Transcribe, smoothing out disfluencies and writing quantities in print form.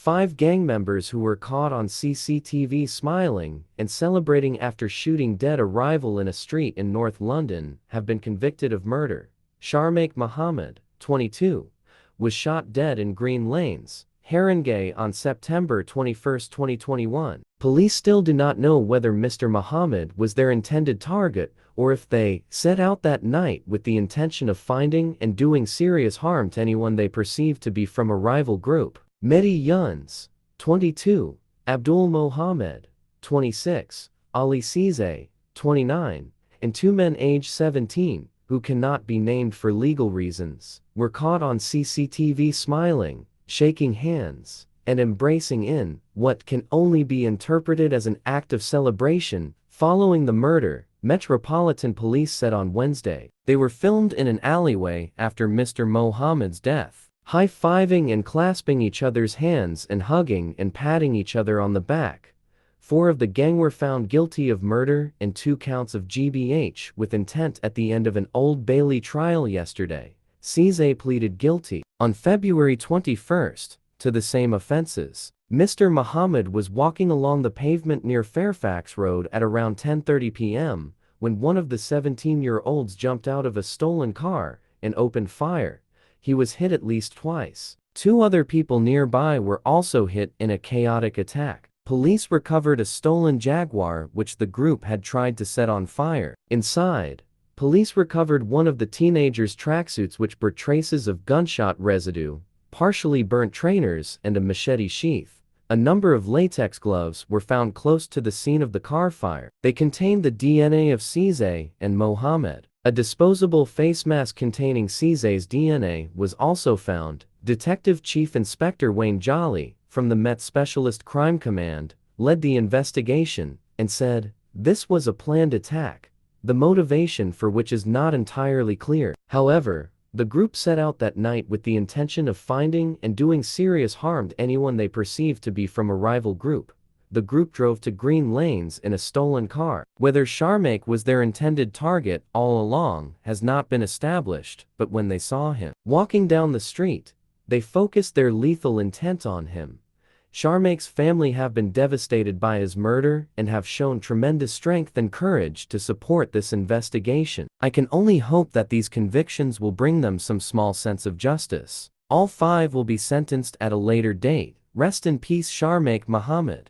5 gang members who were caught on CCTV smiling and celebrating after shooting dead a rival in a street in North London have been convicted of murder. Sharmake Mohamud, 22, was shot dead in Green Lanes, Haringey on September 21, 2021. Police still do not know whether Mr. Mohamud was their intended target or if they set out that night with the intention of finding and doing serious harm to anyone they perceived to be from a rival group. Mehdi Yuns, 22, Abdul Mohammed, 26, Ali Cisse, 29, and 2 men aged 17, who cannot be named for legal reasons, were caught on CCTV smiling, shaking hands, and embracing in what can only be interpreted as an act of celebration following the murder, Metropolitan Police said on Wednesday. They were filmed in an alleyway after Mr. Mohammed's death, high-fiving and clasping each other's hands and hugging and patting each other on the back. 4 of the gang were found guilty of murder and 2 counts of GBH with intent at the end of an Old Bailey trial yesterday. Cisse pleaded guilty on February 21 to the same offenses. Mr. Mohamud was walking along the pavement near Fairfax Road at around 10:30 p.m. when one of the 17-year-olds jumped out of a stolen car and opened fire. He was hit at least twice. 2 other people nearby were also hit in a chaotic attack. Police recovered a stolen Jaguar which the group had tried to set on fire. Inside, police recovered one of the teenagers' tracksuits which bore traces of gunshot residue, partially burnt trainers, and a machete sheath. A number of latex gloves were found close to the scene of the car fire. They contained the DNA of Cisse and Mohammed. A disposable face mask containing Cisse's DNA was also found. Detective Chief Inspector Wayne Jolly, from the Met Specialist Crime Command, led the investigation and said, "This was a planned attack, the motivation for which is not entirely clear." However, the group set out that night with the intention of finding and doing serious harm to anyone they perceived to be from a rival group. The group drove to Green Lanes in a stolen car. Whether Sharmake was their intended target all along has not been established, but when they saw him walking down the street, they focused their lethal intent on him. Sharmake's family have been devastated by his murder and have shown tremendous strength and courage to support this investigation. I can only hope that these convictions will bring them some small sense of justice. All 5 will be sentenced at a later date. Rest in peace, Sharmake Mohamud.